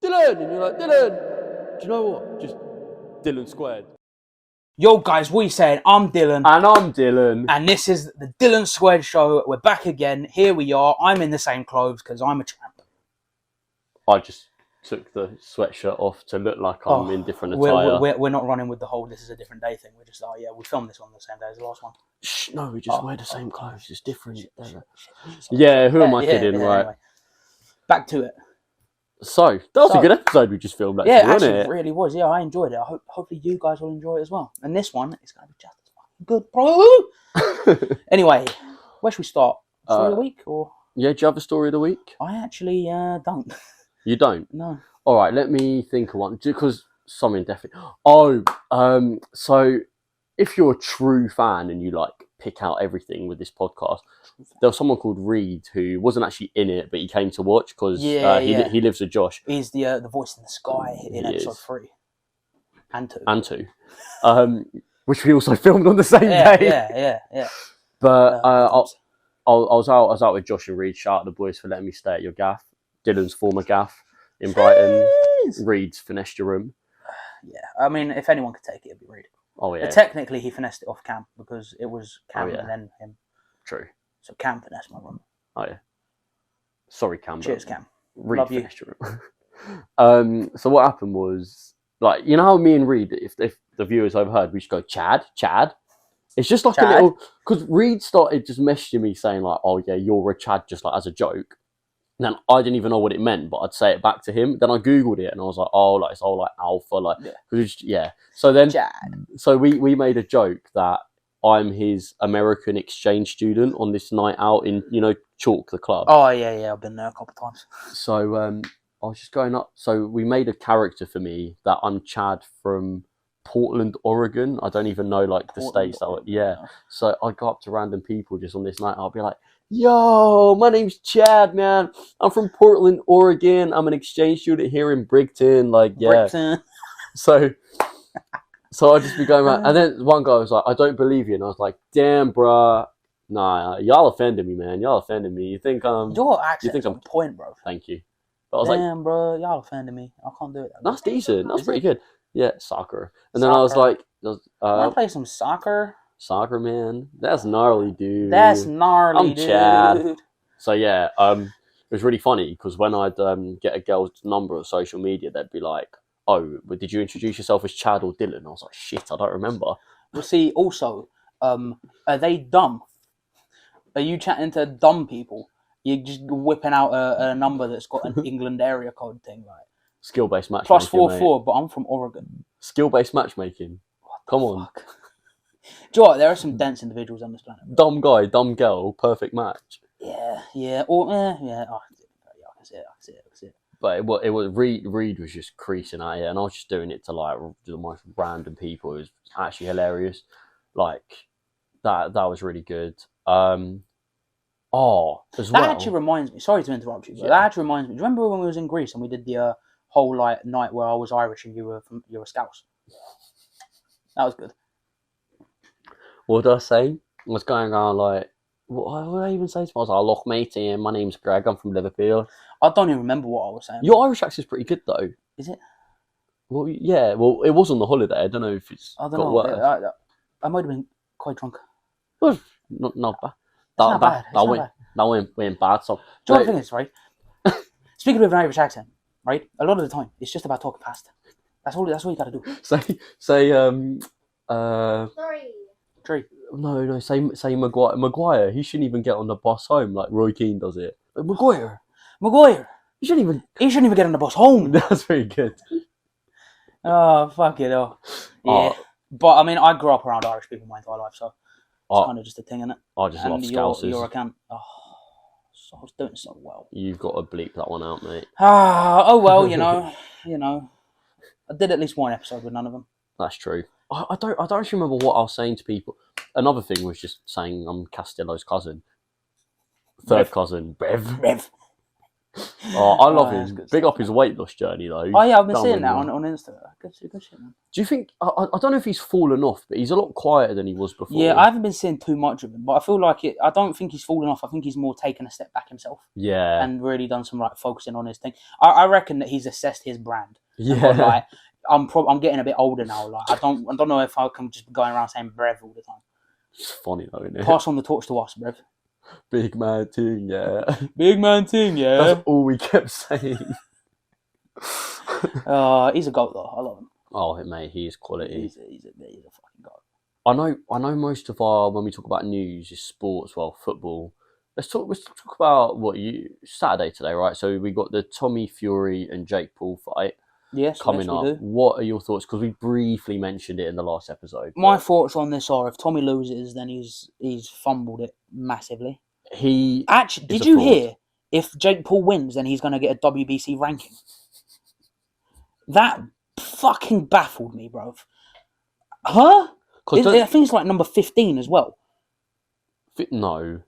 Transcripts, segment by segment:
Dylan! And you're like, Dylan! Do you know what? Just Dylan squared. Yo guys, what are you saying? I'm Dylan. And I'm Dylan. And this is the Dylan Squared Show. We're back again. Here we are. I'm in the same clothes because I'm a champ. I just took the sweatshirt off to look like I'm in different attire. We're not running with the whole this is a different day thing. We're just, we filmed this one the same day as the last one. Shh, no, we just wear the same clothes. It's different. Yeah, who am I kidding, right? Anyway. Back to it. So, that was a good episode we just filmed, actually, wasn't it? It really was. Yeah, I enjoyed it. Hopefully you guys will enjoy it as well. And this one is going to be just as fucking good, bro. Anyway, where should we start? Story of the week? Or? Yeah, do you have a story of the week? I actually don't. You don't? No. All right, let me think of one. Because something definitely... Oh, so if you're a true fan and you, like, pick out everything with this podcast, there was someone called Reed who wasn't actually in it, but he came to watch because he lives with Josh. He's the voice in the sky in episode 3 and 2, which we also filmed on the same day. Yeah. But I was out with Josh and Reed. Shout out the boys for letting me stay at your gaff, Dylan's former gaff in Brighton. Reed's finessed your room. Yeah, I mean, if anyone could take it, it'd be Reed. Oh yeah. Technically, he finessed it off Cam because it was Cam and then him. True. So Cam finessed my room. Oh yeah. Sorry, Cam. Cheers, Cam. Reed Love you. finessed your room. So what happened was, like, you know how me and Reed, if the viewers overheard, we just go Chad. It's just like Chad? a little, because Reed started just messaging me saying like, oh yeah, you're a Chad, just like as a joke. And then I didn't even know what it meant, but I'd say it back to him. Then I Googled it and I was like, oh, like it's all like alpha, like, yeah. So then, Chad. So we made a joke that I'm his American exchange student on this night out in, Chalk, the club. Oh, yeah, I've been there a couple of times. So I was just going up. So we made a character for me that I'm Chad from Portland, Oregon. I don't even know, like, the states. So I go up to random people just on this night. I'll be like, yo, my name's Chad, man. I'm from Portland, Oregon. I'm an exchange student here in Brighton. Like, yeah. Brighton. So I'd just be going around. And then one guy was like, I don't believe you. And I was like, damn, bruh. Nah, y'all offended me, man. Y'all offended me. You think your accent's on point, bro. Thank you. But I was damn, bro, y'all offended me. I can't do it. That's decent. That's pretty good. Yeah, soccer. And then I was like, I play some soccer. Soccer, man. That's gnarly, dude. That's gnarly, dude. Chad. So yeah, it was really funny because when I'd get a girl's number on social media, they'd be like, oh, did you introduce yourself as Chad or Dylan? I was like, shit, I don't remember. Well, see, also, are they dumb? Are you chatting to dumb people? You're just whipping out a number that's got an England area code thing, right? Skill-based matchmaking, +44, but I'm from Oregon. Skill-based matchmaking. Come on. Do you know what? There are some dense individuals on this planet. Dumb guy, dumb girl, perfect match. Yeah. Or, yeah. Oh, I can see it. But it was Reed was just creasing at it, and I was just doing it to like the most random people. It was actually hilarious. Like that was really good. As well. That actually reminds me. Sorry to interrupt you, but that actually reminds me. Do you remember when we was in Greece and we did the whole night where I was Irish and you were Scouse? That was good. What did I say? I was going around like, what did I even say to him? I was like, look, matey, my name's Greg. I'm from Liverpool. I don't even remember what I was saying. Your Irish accent's pretty good, though. Is it? Well, yeah. Well, it was on the holiday. I don't know if it's I don't know. I might have been quite drunk. Well, not bad. That went bad. So, do you know what the thing is, right? Speaking with an Irish accent, right? A lot of the time, it's just about talking fast. That's all you got to do. Say Three. No. Say Maguire. He shouldn't even get on the bus home like Roy Keane does it. Maguire. He shouldn't even get on the bus home. That's very good. Oh, fuck it. Oh. Yeah. But I mean, I grew up around Irish people my entire life, so it's kind of just a thing, isn't it? I just love Scousers. You're a cunt. Oh, I was doing so well. You've got to bleep that one out, mate. Oh well, you know. I did at least one episode with none of them. That's true. I don't actually remember what I was saying to people. Another thing was just saying I'm Castillo's cousin. Third cousin, Bev. Oh, I love That's him. good Big stuff, up his man. weight loss journey though. Oh yeah, I've been Done seeing really that well. on Insta. Good shit, man. Do you think? I don't know if he's fallen off, but he's a lot quieter than he was before. Yeah, I haven't been seeing too much of him, but I feel like it. I don't think he's fallen off. I think he's more taken a step back himself Yeah, and really done some like focusing on his thing. I reckon that he's assessed his brand and gone yeah. like, I'm getting a bit older now. Like I don't know if I can just be going around saying brev all the time. It's funny though, isn't it? Pass on the torch to us, brev. Big man thing, yeah. Big man thing, yeah. That's all we kept saying. He's a goat though. I love him. Oh, mate, he is quality. He's a fucking goat. I know most of our, when we talk about news, is sports, well, football. Let's talk about Saturday today, right? So we got the Tommy Fury and Jake Paul fight coming up. We do. What are your thoughts? Because we briefly mentioned it in the last episode. My thoughts on this are: if Tommy loses, then he's fumbled it massively. He actually, did you hear? If Jake Paul wins, then he's going to get a WBC ranking. That fucking baffled me, bro. Huh? I think it's like number 15 as well. No.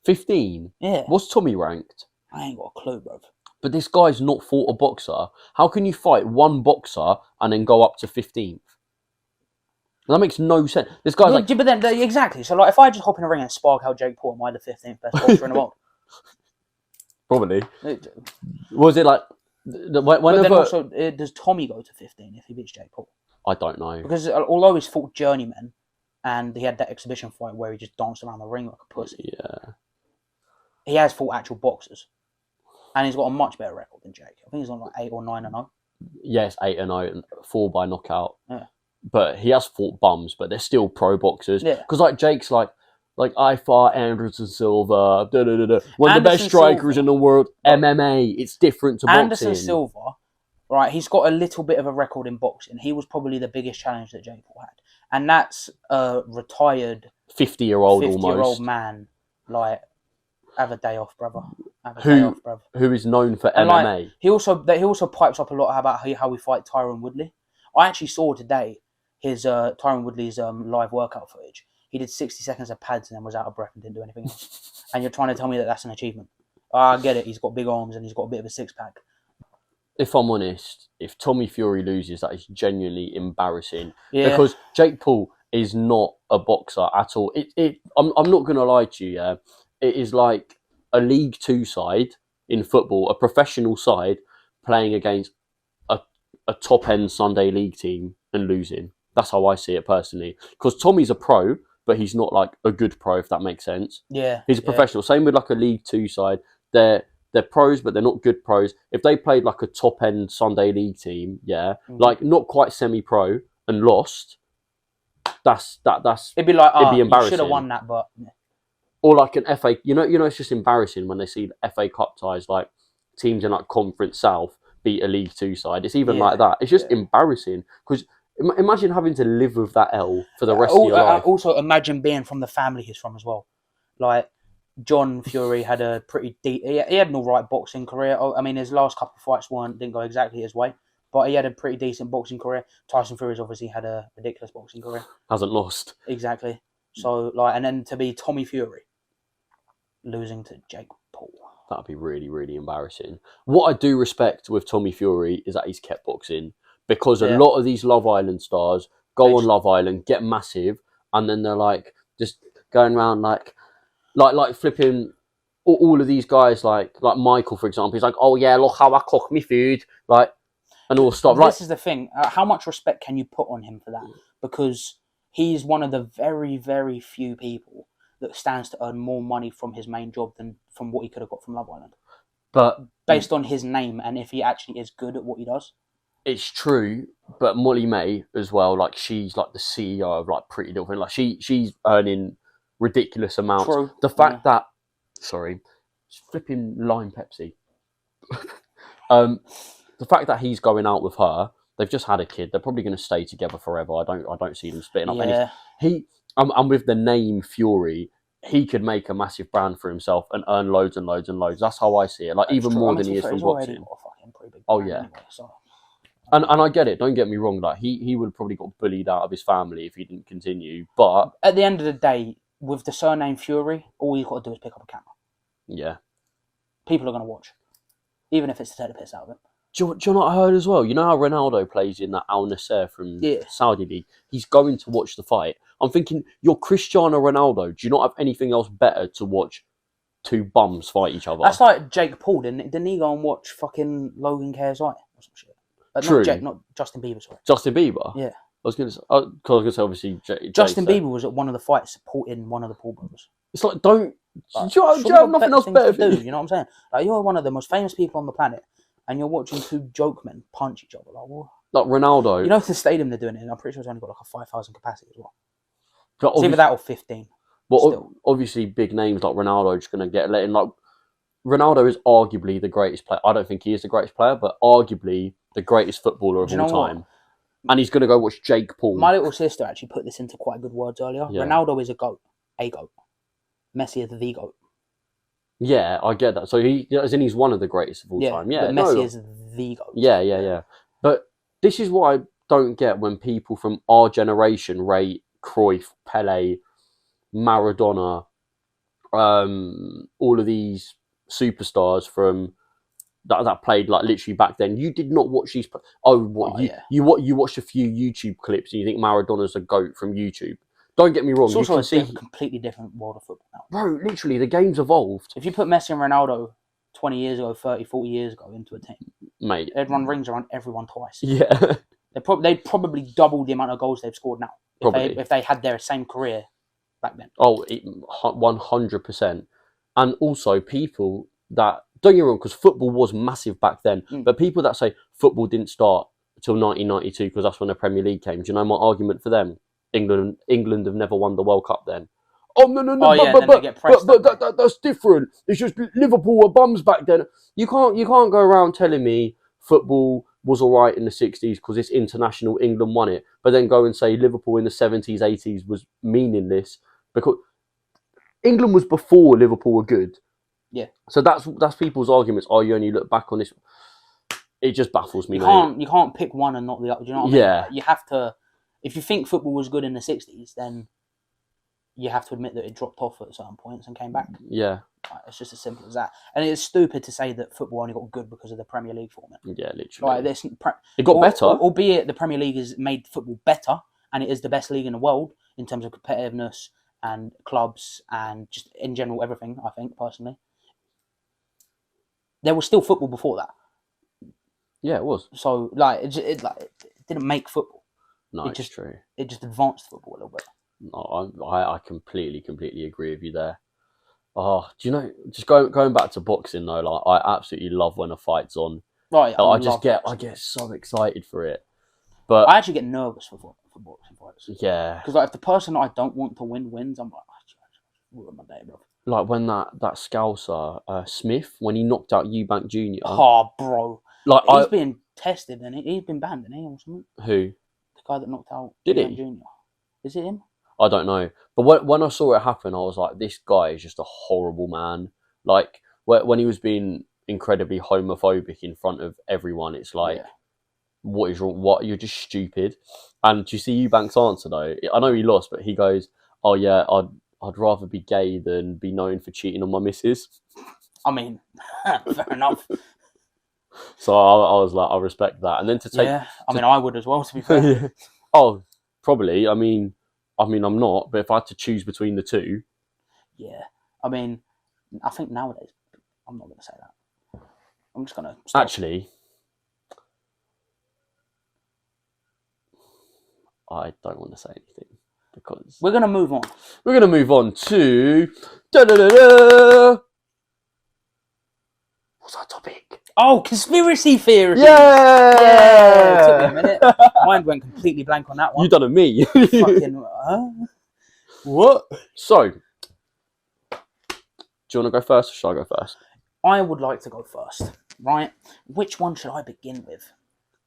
15? Yeah. What's Tommy ranked? I ain't got a clue, bro. But this guy's not fought a boxer. How can you fight one boxer and then go up to 15th? That makes no sense. This guy's like... But then, exactly. So, like, if I just hop in a ring and spark out Jake Paul, am I the 15th best boxer in the world? Probably. Was it like... But then also, does Tommy go to 15 if he beats Jake Paul? I don't know. Because although he's fought journeymen, and he had that exhibition fight where he just danced around the ring like a pussy. Yeah. He has fought actual boxers. And he's got a much better record than Jake. I think he's on like 8 or 9-0. Yes, 8-0 and 4 by knockout. Yeah. But he has fought bums, but they're still pro boxers. Yeah. Because like Jake's like I fought Anderson Silva, one of the best strikers in the world. MMA, it's different to Anderson boxing. Silva, right? He's got a little bit of a record in boxing. He was probably the biggest challenge that Jake Paul had, and that's a retired 50-year-old man. Like, have a day off, brother. Day off, brother. Who is known for and MMA? Like, he also pipes up a lot about how we fight Tyron Woodley. I actually saw today his Tyron Woodley's live workout footage. He did 60 seconds of pads and then was out of breath and didn't do anything else. And you're trying to tell me that that's an achievement? I get it. He's got big arms and he's got a bit of a six-pack. If I'm honest, if Tommy Fury loses, that is genuinely embarrassing. Yeah. Because Jake Paul is not a boxer at all. I'm not going to lie to you, yeah. It is like a League 2 side in football, a professional side, playing against a top-end Sunday League team and losing. That's how I see it personally. Because Tommy's a pro, but he's not like a good pro, if that makes sense. Yeah. He's a professional. Same with like a League 2 side. They're pros, but they're not good pros. If they played like a top-end Sunday League team, like not quite semi-pro and lost, that's it'd be like, it'd be embarrassing. You should have won that, but or like an FA, you know, it's just embarrassing when they see FA Cup ties, like teams in like Conference South beat a League 2 side. It's even like that. It's just embarrassing because imagine having to live with that L for the rest of your life. Also, imagine being from the family he's from as well. Like, John Fury had a pretty deep... He had an alright boxing career. I mean, his last couple of fights didn't go exactly his way, but he had a pretty decent boxing career. Tyson Fury's obviously had a ridiculous boxing career. Hasn't lost. Exactly. So, like, and then to be Tommy Fury losing to Jake Paul. That'd be really, really embarrassing. What I do respect with Tommy Fury is that he's kept boxing. Because a lot of these Love Island stars go on Love Island, get massive, and then they're like just going around like flipping all of these guys like Michael, for example. He's like, oh yeah, look how I cook me food, like, and all stuff. This is the thing. How much respect can you put on him for that? Because he's one of the very, very few people that stands to earn more money from his main job than from what he could have got from Love Island. But based on his name and if he actually is good at what he does. It's true, but Molly May as well, like she's like the CEO of like Pretty Little Thing. Like she's earning ridiculous amounts. True. The fact that flipping lime Pepsi. The fact that he's going out with her, they've just had a kid. They're probably going to stay together forever. I don't see them splitting up. Yeah. And with the name Fury, he could make a massive brand for himself and earn loads and loads and loads. That's how I see it. Like even more than he is from boxing. Oh yeah. Anyway, so. And I get it. Don't get me wrong. Like he would have probably got bullied out of his family if he didn't continue. But at the end of the day, with the surname Fury, all you've got to do is pick up a camera. Yeah. People are going to watch. even if it's to take the piss out of him. Do you know what I heard as well? You know how Ronaldo plays in that Al Nassr from Saudi League? He's going to watch the fight. I'm thinking, you're Cristiano Ronaldo. Do you not have anything else better to watch two bums fight each other? That's like Jake Paul, didn't he go and watch fucking Logan KSI or some shit? True. Not Justin Bieber, sorry. Justin Bieber? Yeah. I was going to say, obviously, Justin Bieber was at one of the fights supporting one of the Paul brothers. It's like, do you have nothing else better to do? You know what I'm saying? Like, you're one of the most famous people on the planet, and you're watching two joke men punch each other. Like, what? Like Ronaldo. You know the stadium they're doing it in? I'm pretty sure it's only got like a 5,000 capacity as well. It's either that or 15. Well, obviously, big names like Ronaldo are just going to get let in. Like, Ronaldo is arguably the greatest player. I don't think he is the greatest player, but arguably the greatest footballer of all time. And he's going to go watch Jake Paul. My little sister actually put this into quite good words earlier. Yeah. Ronaldo is a GOAT. A GOAT. Messi is the GOAT. Yeah, I get that. So he's one of the greatest of all time. Yeah, but Messi is the GOAT. Yeah. But this is what I don't get when people from our generation rate Cruyff, Pele, Maradona, all of these superstars from that played like literally back then. You did not watch these. You watched a few YouTube clips and you think Maradona's a GOAT from YouTube. Don't get me wrong. It's also a completely different world of football now. Bro, literally, the game's evolved. If you put Messi and Ronaldo 20 years ago, 30, 40 years ago into a team, mate, they'd run rings around everyone twice. Yeah. They'd probably double the amount of goals they've scored now if they had their same career back then. Oh, 100%. And also people that, don't get me wrong, because football was massive back then, but people that say football didn't start until 1992 because that's when the Premier League came. Do you know my argument for them? England have never won the World Cup then. Oh, no. But that's different. It's just Liverpool were bums back then. You can't go around telling me football was all right in the 60s because it's international, England won it, but then go and say Liverpool in the 70s, 80s was meaningless because England was before Liverpool were good. Yeah. So that's people's arguments. Oh, you only look back on this. It just baffles me, You can't pick one and not the other. Do you know what I mean? Yeah. You have to. If you think football was good in the 60s, then you have to admit that it dropped off at certain points and came back. Yeah. It's just as simple as that. And it's stupid to say that football only got good because of the Premier League format. Yeah, literally. It got better. Albeit the Premier League has made football better, and it is the best league in the world in terms of competitiveness and clubs and just in general everything, I think, personally. There was still football before that. Yeah, it was. So, it didn't make football. No, it's true. It just advanced football a little bit. No, I completely agree with you there. Oh, do you know? Just going back to boxing though, like I absolutely love when a fight's on. Right, I get so excited for it. But I actually get nervous for boxing fights. Yeah, because like if the person I don't want to win wins, I'm like, ruin my day, bro. Like when that Scouser Smith, when he knocked out Eubank Jr. Oh, bro! Like he's being tested and he's been banned, isn't he, or something? Who? The guy that knocked out Eubank Jr. Is it him? I don't know. But when I saw it happen, I was like, this guy is just a horrible man. Like, when he was being incredibly homophobic in front of everyone, it's like, what is wrong? What? You're just stupid. And do you see Eubank's answer, though? I know he lost, but he goes, oh, yeah, I'd rather be gay than be known for cheating on my missus. I mean, fair enough. So I was like, I respect that. And then to take... Yeah, I would as well, to be fair. Yeah. Oh, probably. I mean, I'm not, but if I had to choose between the two... Yeah. I mean, I think nowadays, I'm not going to say that. I'm just going to stop. Actually, I don't want to say anything because... We're going to move on. We're going to move on to... Da-da-da-da! What's our topic? Oh, conspiracy theories! Yeah! It took me a minute. Mind went completely blank on that one. You done it me. Fucking... What? So, do you want to go first or should I go first? I would like to go first. Right? Which one should I begin with?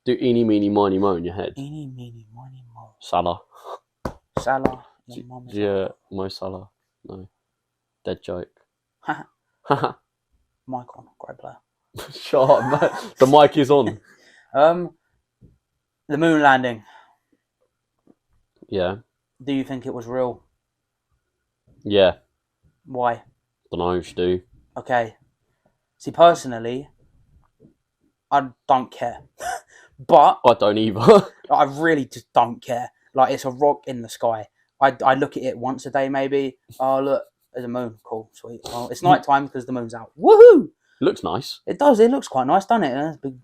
Do eeny, meeny, miny, mo in your head. Eeny, meeny, miny, mo. Salah. Salah. Yeah, Mo Salah. No. Dead joke. Haha. Mic on. Great player. Shut up, man. The mic is on. The moon landing. Yeah. Do you think it was real? Yeah. Why? Don't know if you do. Okay. See, personally, I don't care. But I don't either. I really just don't care. Like, it's a rock in the sky. I look at it once a day, maybe. Oh, look, there's a moon. Cool, sweet. Well, it's night time because the moon's out. Woohoo! Looks nice. It does. It looks quite nice, doesn't it? It's a big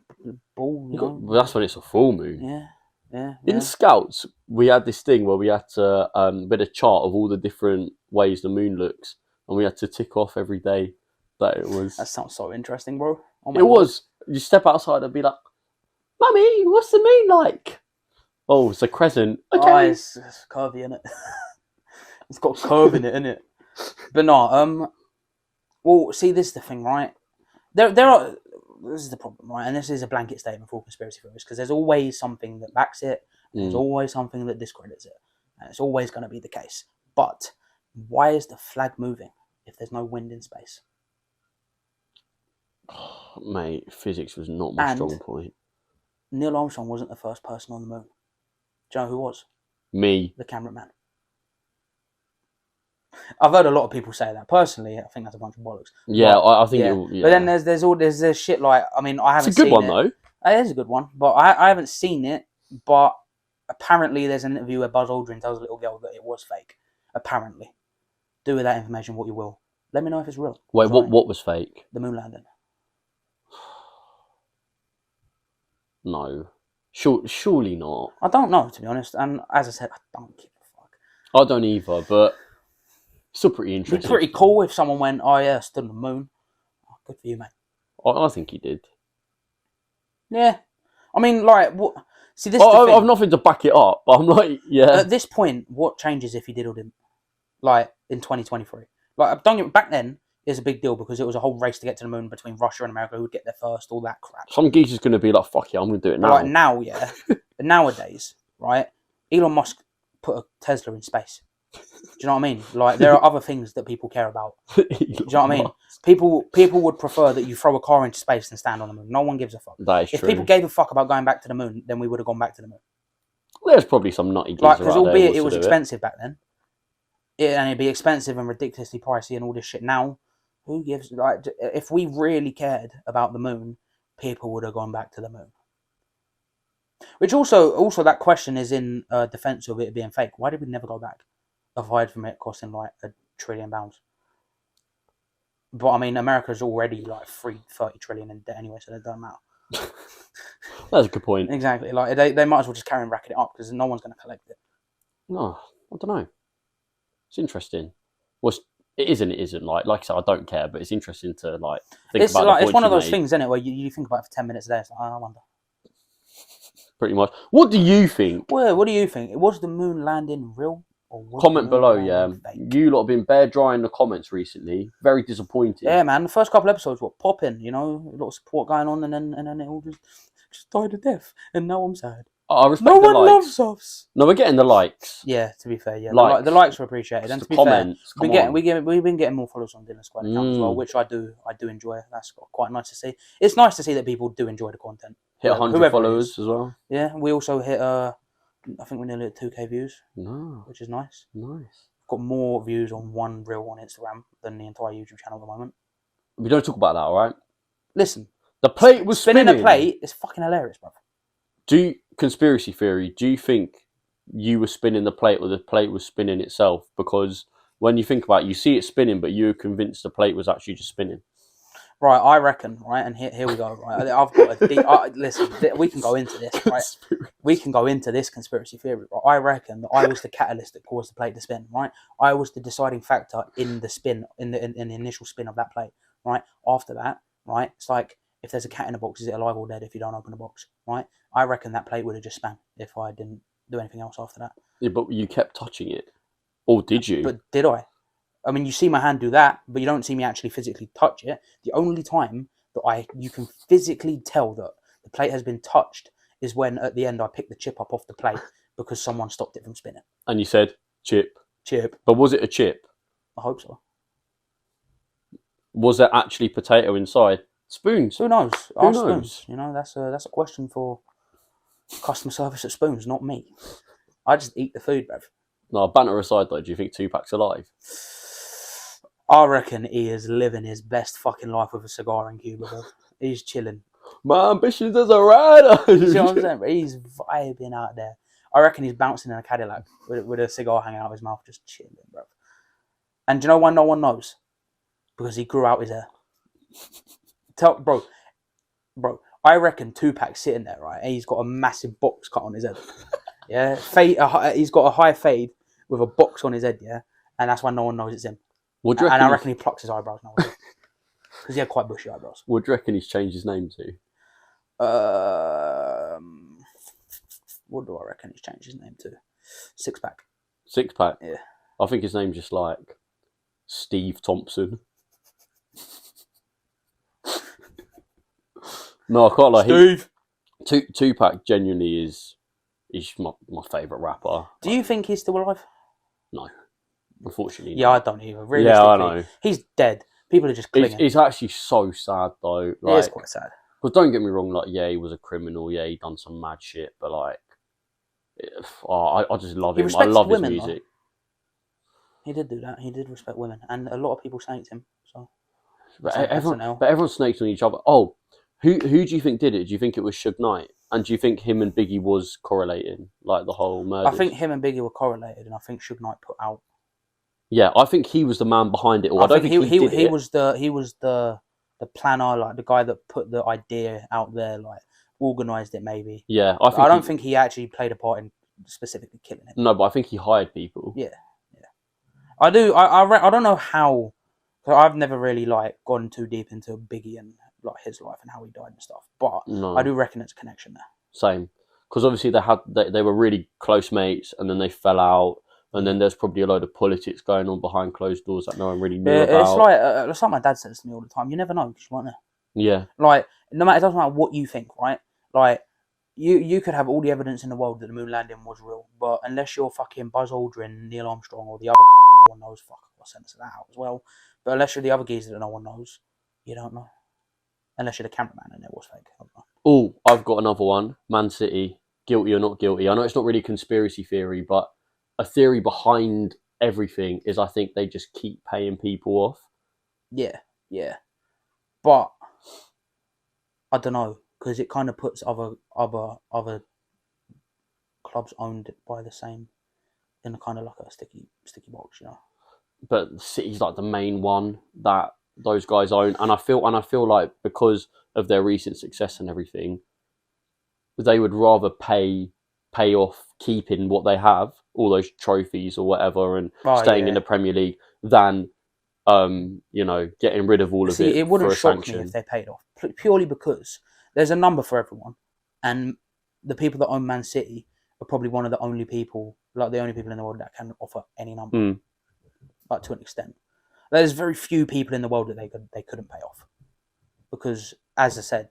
ball. Well, that's when it's a full moon. Yeah. In Scouts, we had this thing where we had to we had a chart of all the different ways the moon looks, and we had to tick off every day that it was. That sounds so interesting, bro. Oh it was. You step outside and be like, "Mummy, what's the moon like?" Oh, it's a crescent. Okay. Oh, it's curvy, innit? It's got a curve in it, innit? But no, well, see, this is the thing, right? There are. This is the problem, right? And this is a blanket statement for all conspiracy theories, because there's always something that backs it, and there's always something that discredits it, and it's always going to be the case. But why is the flag moving if there's no wind in space? Oh, mate, physics was not my strong point. Neil Armstrong wasn't the first person on the moon. Do you know who was? Me. The cameraman. I've heard a lot of people say that. Personally, I think that's a bunch of bollocks. Yeah, but, I think. Yeah. But then there's shit like, I mean, I haven't. It's a good seen one it. though. It is a good one, but I haven't seen it. But apparently, there's an interview where Buzz Aldrin tells a little girl that it was fake. Apparently, do with that information what you will. Let me know if it's real. Wait, what was fake? The moon landing. No, surely not. I don't know, to be honest. And as I said, I don't give a fuck. I don't either, but it's still pretty interesting. It'd be pretty cool if someone went, "Oh yeah, stood on the moon." Oh, good for you, mate. I think he did. Yeah, I mean, like, what? See, this. I've nothing to back it up, but I'm like, yeah. At this point, what changes if he did or didn't? Like in 2023, like don't get back then. Is a big deal because it was a whole race to get to the moon between Russia and America. Who would get there first? All that crap. Some geezer's going to be like, "Fuck yeah, I'm going to do it now." But like now, yeah. But nowadays, right? Elon Musk put a Tesla in space. Do you know what I mean? Like, there are other things that people care about. Do you know what I mean? People would prefer that you throw a car into space than stand on the moon. No one gives a fuck. That is if true. people gave a fuck about going back to the moon, then we would have gone back to the moon. There's probably some nutty geezer Like, because out there albeit who it wants was to do expensive back then, and it'd be expensive and ridiculously pricey and all this shit now. Who gives? Like, if we really cared about the moon, people would have gone back to the moon. Which also that question is in defense of it being fake. Why did we never go back? Aside from it costing like £1 trillion. But I mean, America's already like 30 trillion in debt anyway, so it doesn't matter. That's a good point. Exactly. Like they might as well just carry on racking it up because no one's going to collect it. No, I don't know. It's interesting. Well, it is and it isn't. Like I said, I don't care, but it's interesting to like think It's about. like The it's one of those made. things, isn't it, where you think about it for 10 minutes a day. It's like, I wonder. Pretty much. What do you think? Well, what do you think? Was the moon landing real? Comment below, yeah. You lot have been bare dry in the comments recently. Very disappointed. Yeah, man. The first couple episodes were popping, you know, a lot of support going on, and then it all just died a death, and now I'm sad. I respect no the one likes. loves us. No, we're getting the likes. Yeah, to be fair, yeah, Likes. the likes were appreciated, and to be comments, fair, we've been getting more followers on Dinner Squad account as well, which I do enjoy. That's quite nice to see. It's nice to see that people do enjoy the content. Hit 100 followers as well. Yeah, we also hit I think we're nearly at 2K views, which is nice. Nice. Got more views on one reel on Instagram than the entire YouTube channel at the moment. We don't talk about that, all right? Listen, the plate was spinning. A plate is fucking hilarious, bro. Conspiracy theory, do you think you were spinning the plate or the plate was spinning itself? Because when you think about it, you see it spinning, but you're convinced the plate was actually just spinning. Right, I reckon, right, and here we go, right. I've got a deep... listen, we can go into this, right? We can go into this conspiracy theory, right? I reckon that I was the catalyst that caused the plate to spin, right? I was the deciding factor in the spin, in the initial spin of that plate, right? After that, right, it's like, if there's a cat in a box, is it alive or dead if you don't open the box, right? I reckon that plate would have just span if I didn't do anything else after that. Yeah, but you kept touching it. Or did you? But did I? I mean, you see my hand do that, but you don't see me actually physically touch it. The only time that you can physically tell that the plate has been touched is when, at the end, I pick the chip up off the plate because someone stopped it from spinning. And you said, chip. Chip. But was it a chip? I hope so. Was there actually potato inside? Spoons. Who knows? Who knows? Spoons. You know, that's a question for customer service at Spoons, not me. I just eat the food, bruv. No, banter aside though, do you think Tupac's alive? I reckon he is living his best fucking life with a cigar in Cuba, bro. He's chilling. My ambitions as a rider. You see what I'm saying? But he's vibing out there. I reckon he's bouncing in a Cadillac with a cigar hanging out of his mouth, just chilling, bro. And do you know why no one knows? Because he grew out his hair. Bro, I reckon Tupac's sitting there, right? And he's got a massive box cut on his head. Yeah, he's got a high fade with a box on his head, yeah? And that's why no one knows it's him. What do you And reckon I reckon he plucks his eyebrows now. Because he had quite bushy eyebrows. What do you reckon he's changed his name to? What do I reckon he's changed his name to? Six Pack. Six Pack? Yeah. I think his name's just like Steve Thompson. No, I can't lie. Steve! Tupac genuinely is my favourite rapper. Do you think he's still alive? No. Unfortunately. Yeah, not. I don't either. Realistically, yeah, I know. He's dead. People are just clinging. It's actually so sad though. Like, it is quite sad. But don't get me wrong, like, yeah, he was a criminal, yeah, he done some mad shit, but like, I just love him. I love his music. Though. He did do that. He did respect women, and a lot of people snaked him. So, but everyone snakes on each other. Oh, who do you think did it? Do you think it was Suge Knight? And do you think him and Biggie was correlating, like the whole murder? I think him and Biggie were correlated, and I think Suge Knight put out. Yeah, I think he was the man behind it all. I don't think he did it. He was the planner, like the guy that put the idea out there, like organised it maybe. Yeah, I don't think he actually played a part in specifically killing him. No, but I think he hired people. Yeah. I do. I don't know how. I've never really like gone too deep into Biggie and like his life and how he died and stuff. But I do reckon it's a connection there. Same, because obviously they were really close mates, and then they fell out. And then there's probably a load of politics going on behind closed doors that no one really knew about. It's like my dad says to me all the time. You never know because you weren't there. Yeah. Like it doesn't matter what you think, right? Like you could have all the evidence in the world that the moon landing was real, but unless you're fucking Buzz Aldrin, Neil Armstrong, or the other company no one knows, fuck, I'll send us that out as well. But unless you're the other geezer that no one knows, you don't know. Unless you're the cameraman and it was fake. I don't know. Oh, I've got another one. Man City, guilty or not guilty? I know it's not really a conspiracy theory, but a theory behind everything is I think they just keep paying people off. Yeah. But I don't know, because it kind of puts other clubs owned by the same in a kind of like a sticky box, you know. But City's like the main one that those guys own, and I feel like because of their recent success and everything, they would rather pay off keeping what they have, all those trophies or whatever, and staying in the Premier League than getting rid of all of it. It wouldn't for a shock sanction. me if they paid off, purely because there's a number for everyone, and the people that own Man City are probably one of the only people, like the only people in the world that can offer any number, like to an extent. There's very few people in the world that they couldn't pay off, because as I said,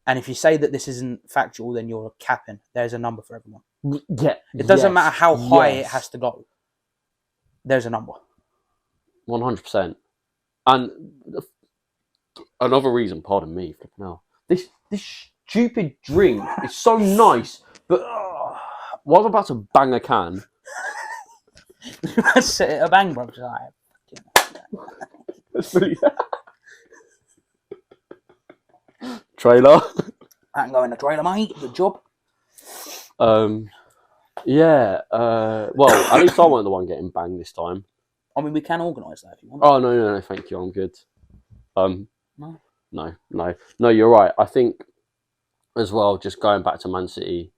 and if you say that this isn't factual, then you're capping. There's a number for everyone. Yeah, it doesn't matter how high it has to go. There's a number. 100%. And another reason, pardon me, now this stupid drink is so nice, but while I'm about to bang a can, a bang, bro. Trailer. I can go in the trailer, mate. Good job. Yeah. Well, at least I wasn't the one getting banged this time. I mean, we can organise that if you want. Oh no, thank you. I'm good. No. You're right. I think as well. Just going back to Man City,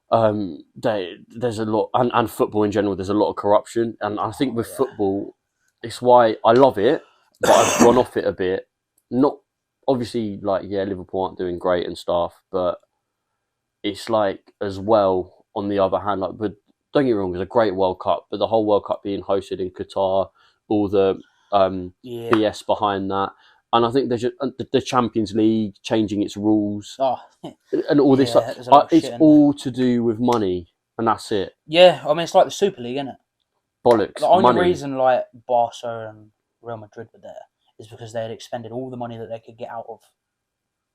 there's a lot, and football in general. There's a lot of corruption, and I think with football, it's why I love it, but I've gone off it a bit. Not obviously, like, yeah, Liverpool aren't doing great and stuff, but it's like as well. On the other hand, like, but don't get me wrong, it's a great World Cup, but the whole World Cup being hosted in Qatar, all the BS behind that, and I think there's just the Champions League changing its rules, and all this. It's all to do with money, and that's it. Yeah, I mean, it's like the Super League, isn't it? Bollocks. The only reason like Barca and Real Madrid were there is because they had expended all the money that they could get out of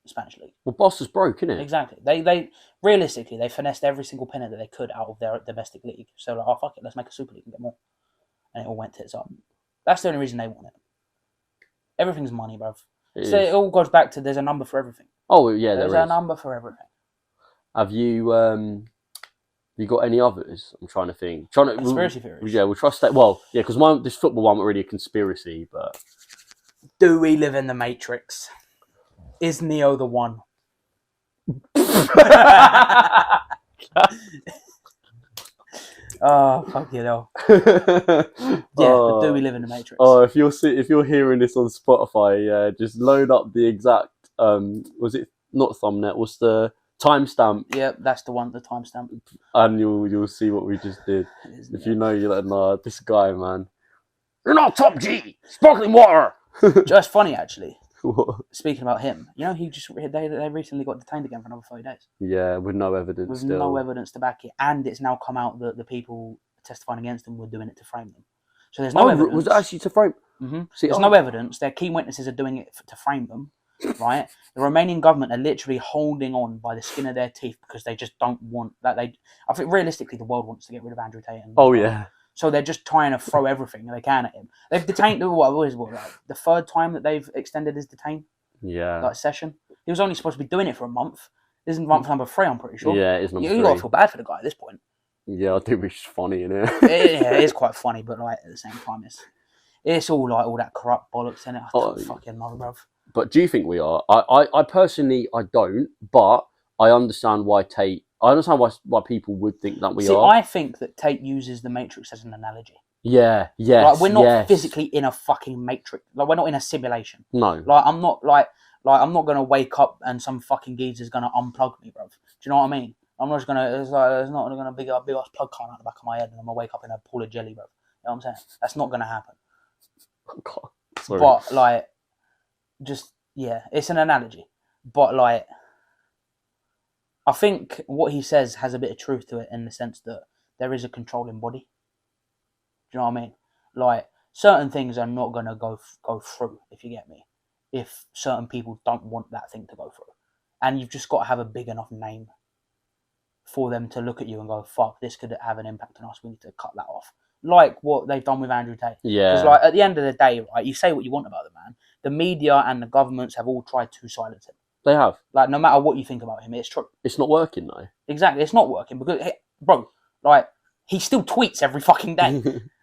the Spanish league. Well, Barca's broke, isn't it? Exactly. They realistically they finessed every single penny that they could out of their domestic league. So like, oh fuck it, let's make a Super League and get more. And it all went tits up. That's the only reason they want it. Everything's money, bruv. So it all goes back to there's a number for everything. Oh yeah, There's a number for everything. Have you got any others? I'm trying to think. Conspiracy theories. Yeah, we'll try to stay. Well, yeah, because this football one wasn't really a conspiracy, but do we live in the Matrix? Is Neo the one? Oh fuck you know. But do we live in the Matrix? Oh, if you're hearing this on Spotify, just load up the exact was it not thumbnail? What's the timestamp? Yeah, that's the one. The timestamp. And you'll see what we just did. If you know, you're like, nah, this guy, man. You're not Top G. Sparkling water. Just funny actually. What? Speaking about him, you know, they recently got detained again for another 30 days. Yeah, with no evidence. With no evidence to back it, and it's now come out that the people testifying against them were doing it to frame them. So there's no evidence. Was it actually to frame? Mm-hmm. There's no evidence. Their key witnesses are doing it to frame them, right? The Romanian government are literally holding on by the skin of their teeth because they just don't want that. I think realistically, the world wants to get rid of Andrew Tate. Yeah. So they're just trying to throw everything they can at him. They've detained the third time that they've extended his session. He was only supposed to be doing it for a month. This is month number 3, I'm pretty sure. Yeah, it's number 3. You got to feel bad for the guy at this point. Yeah, I do, which is funny, innit? It is quite funny, but like at the same time, it's all like all that corrupt bollocks in it. I don't fucking know, bruv. But do you think we are? I personally, I don't. But I understand why Tate. I understand why people would think that we are. I think that Tate uses the Matrix as an analogy. Yeah, like we're not physically in a fucking Matrix. Like we're not in a simulation. No. Like I'm not I'm not gonna wake up and some fucking geezer's gonna unplug me, bruv. Do you know what I mean? I'm not just gonna. There's not gonna be a big ass plug coming out the back of my head and I'm gonna wake up in a pool of jelly, bruv. You know what I'm saying? That's not gonna happen. God, sorry. But like, just it's an analogy. But like, I think what he says has a bit of truth to it in the sense that there is a controlling body. Do you know what I mean? Like, certain things are not going to go through, if you get me, if certain people don't want that thing to go through. And you've just got to have a big enough name for them to look at you and go, fuck, this could have an impact on us. We need to cut that off. Like what they've done with Andrew Tate. Yeah. Because like, at the end of the day, right, you say what you want about the man. The media and the governments have all tried to silence him. They have. Like, no matter what you think about him, it's true. It's not working, though. Exactly, it's not working because, bro, like, he still tweets every fucking day.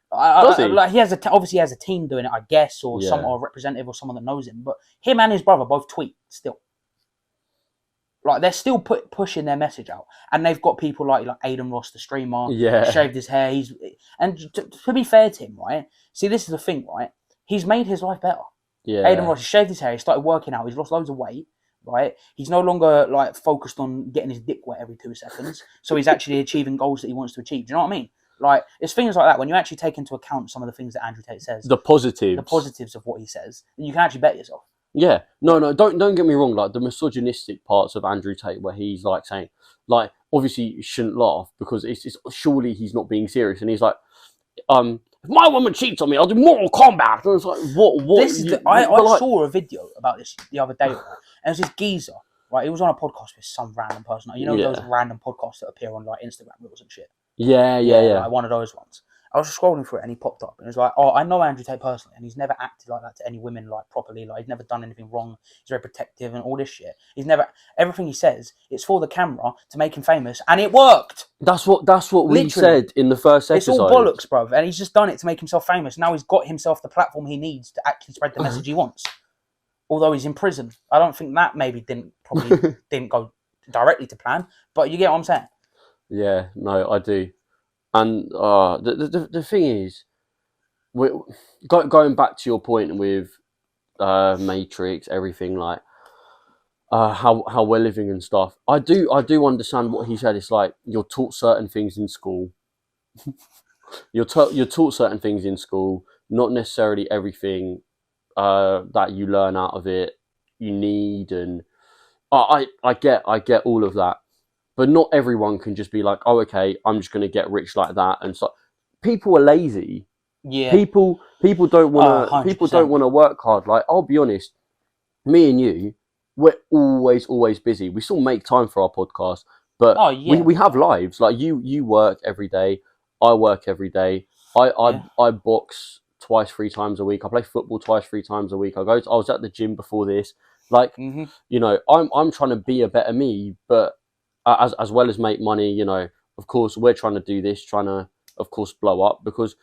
Does he? Like, obviously he has a team doing it, I guess, or some or a representative or someone that knows him. But him and his brother both tweet still. Like, they're still pushing their message out, and they've got people like Aiden Ross, the streamer, shaved his hair. To be fair to him, right? See, this is the thing, right? He's made his life better. Yeah. Aiden Ross, he shaved his hair. He started working out. He's lost loads of weight. Right, he's no longer like focused on getting his dick wet every 2 seconds. So he's actually achieving goals that he wants to achieve. Do you know what I mean? Like, it's things like that when you actually take into account some of the things that Andrew Tate says, the positives of what he says, then you can actually bet yourself. Yeah, no, don't get me wrong. Like the misogynistic parts of Andrew Tate, where he's like saying, like, obviously you shouldn't laugh because it's surely he's not being serious, and he's like, if my woman cheats on me, I'll do Mortal Kombat. And it's like, what? I saw a video about this the other day, and it was this geezer, right? He was on a podcast with some random person. You know those random podcasts that appear on like Instagram reels and shit. Yeah. Like one of those ones. I was just scrolling through it and he popped up and it was like, oh, I know Andrew Tate personally and he's never acted like that to any women like properly. Like he's never done anything wrong. He's very protective and all this shit. Everything he says, it's for the camera to make him famous, and it worked. That's what we said in the first episode. It's all bollocks, bruv, and he's just done it to make himself famous. Now he's got himself the platform he needs to actually spread the message he wants. Although he's in prison, I don't think that maybe didn't go directly to plan, but you get what I'm saying. Yeah, no, I do. And the thing is, going back to your point with Matrix, everything like how we're living and stuff. I do understand what he said. It's like you're taught certain things in school. you're taught certain things in school, not necessarily everything that you learn out of it you need, and I get all of that. But not everyone can just be like, oh, okay, I'm just going to get rich like that. And so, people are lazy. Yeah. People don't want to. People don't want to work hard. Like, I'll be honest, me and you, we're always busy. We still make time for our podcast, but we have lives. Like you work every day. I work every day. I box twice, 3 times a week. I play football twice, 3 times a week. I was at the gym before this. Like, you know, I'm trying to be a better me, but as well as make money, you know, of course, we're trying to do this, trying to, of course, blow up, because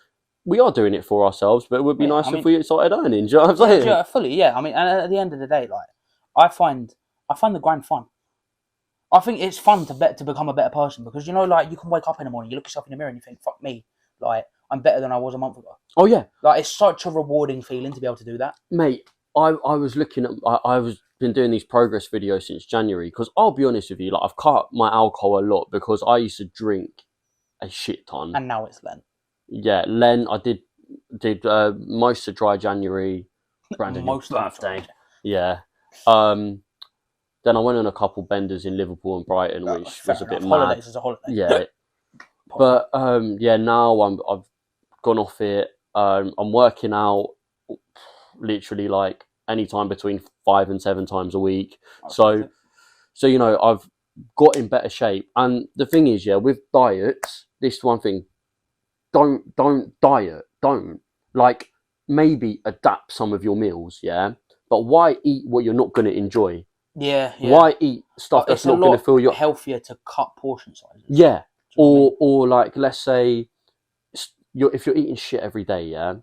we are doing it for ourselves, but it would be nice if we started earning. Do you know what I'm saying? Yeah, fully, yeah. I mean, and at the end of the day, like, I find the grind fun. I think it's fun to become a better person, because, you know, like, you can wake up in the morning, you look yourself in the mirror and you think, fuck me, like, I'm better than I was a month ago. Oh, yeah. Like, it's such a rewarding feeling to be able to do that. Mate, I was looking at, I was been doing these progress videos since January, because I'll be honest with you, like, I've cut my alcohol a lot because I used to drink a shit ton. And now it's Len. Yeah, Len, I did most of dry January, Brandon's birthday. Yeah. Then I went on a couple benders in Liverpool and Brighton, which was a bit mad. Holidays is a holiday. Yeah. But yeah, now I've gone off it. I'm working out literally like anytime between 5 and 7 times a week. So you know, I've got in better shape. And the thing is, yeah, with diets, this one thing, don't diet. Don't, like, maybe adapt some of your meals, yeah? But why eat what you're not going to enjoy? Yeah. Why eat stuff that's not going to fill your... It's healthier to cut portion sizes. Yeah. Or like, let's say, if you're eating shit every day, yeah?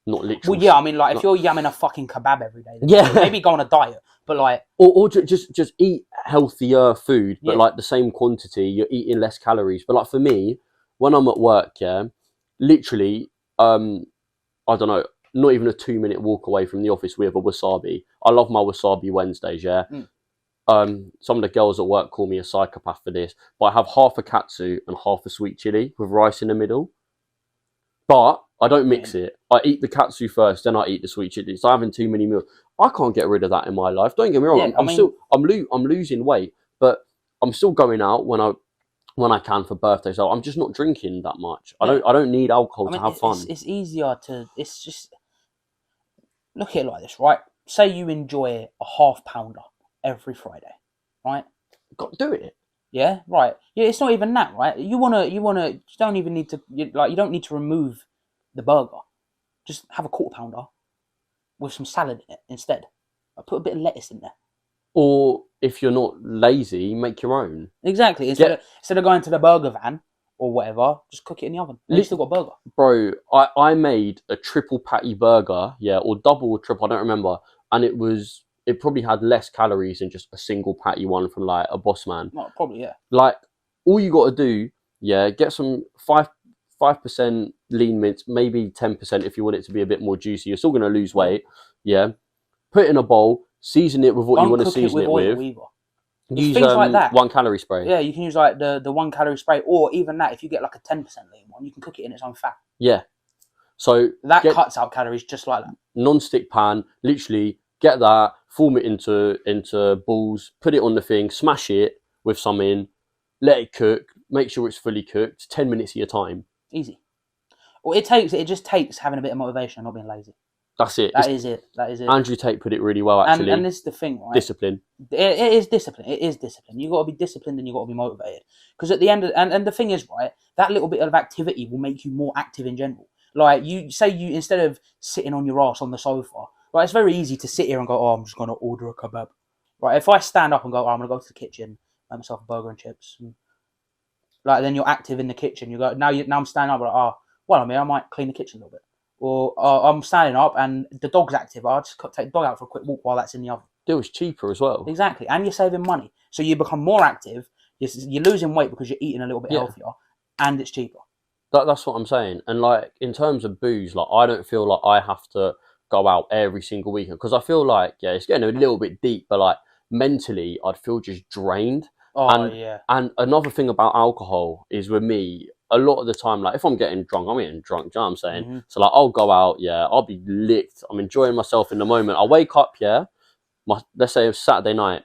Not literally. Well, yeah, I mean, like, if you're yamming a fucking kebab every day, then maybe go on a diet, but like... Or just eat healthier food, but like the same quantity, you're eating less calories. But like for me, when I'm at work, yeah, literally, I don't know, not even a 2-minute walk away from the office, we have a wasabi. I love my wasabi Wednesdays, yeah? Some of the girls at work call me a psychopath for this, but I have half a katsu and half a sweet chili with rice in the middle. But I don't mix it. I eat the katsu first, then I eat the sweet chili. So I'm having too many meals. I can't get rid of that in my life. Don't get me wrong. I'm losing weight, but I'm still going out when I can for birthdays. So I'm just not drinking that much. I don't need alcohol to have fun. It's easier to. It's just, look at it like this, right? Say you enjoy a half pounder every Friday, right? Got to do it. Yeah, right. Yeah, it's not even that, right? You don't even need to, you don't need to remove the burger. Just have a quarter pounder with some salad in it instead. Put a bit of lettuce in there. Or if you're not lazy, make your own. Exactly. Instead of going to the burger van or whatever, just cook it in the oven. You still got a burger. Bro, I made a triple patty burger, yeah, or double or triple, I don't remember. And it probably had less calories than just a single patty one from like a Boss Man. No, probably, yeah. Like, all you got to do, yeah, get some 5% lean mince, maybe 10% if you want it to be a bit more juicy. You're still going to lose weight, yeah. Put it in a bowl, season it with what you want to season it with. Use things like that. 1 calorie spray. Yeah, you can use like the 1 calorie spray, or even that, if you get like a 10% lean one, you can cook it in its own fat. Yeah. So that cuts out calories just like that. Non-stick pan, literally get that, form it into balls, put it on the thing, smash it with some in, let it cook, make sure it's fully cooked, 10 minutes of your time. Easy. Well, it just takes having a bit of motivation and not being lazy. That's it. That is it. Andrew Tate put it really well, actually. And this is the thing, right? Discipline. It is discipline. It is discipline. You've got to be disciplined and you've got to be motivated. Because at the end and the thing is, right, that little bit of activity will make you more active in general. Like, instead of sitting on your ass on the sofa, like, it's very easy to sit here and go, oh, I'm just going to order a kebab. Right, if I stand up and go, oh, I'm going to go to the kitchen, make myself a burger and chips. And, like, then you're active in the kitchen. You go, now I'm standing up, like, oh, well, I mean, I might clean the kitchen a little bit. Or I'm standing up and the dog's active. I'll just take the dog out for a quick walk while that's in the oven. It was cheaper as well. Exactly. And you're saving money. So you become more active. You're losing weight because you're eating a little bit healthier. And it's cheaper. That's what I'm saying. And, like, in terms of booze, like, I don't feel like I have to go out every single weekend. Because I feel like, yeah, it's getting a little bit deep. But, like, mentally, I'd feel just drained. Yeah. And another thing about alcohol is, with me, a lot of the time, like, if I'm getting drunk, I'm getting drunk, do you know what I'm saying? Mm-hmm. So, like, I'll go out, yeah, I'll be licked, I'm enjoying myself in the moment. I wake up, yeah, let's say it's Saturday night,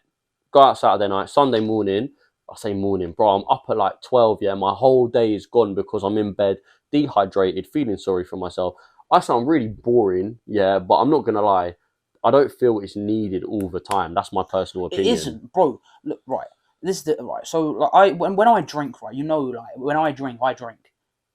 go out Saturday night, Sunday morning, I say morning, bro, I'm up at like 12, yeah, my whole day is gone because I'm in bed, dehydrated, feeling sorry for myself. I sound really boring, yeah, but I'm not going to lie, I don't feel it's needed all the time. That's my personal opinion. It isn't, bro. Look, right. This is right. So, like, when I drink, right, you know, like, when I drink,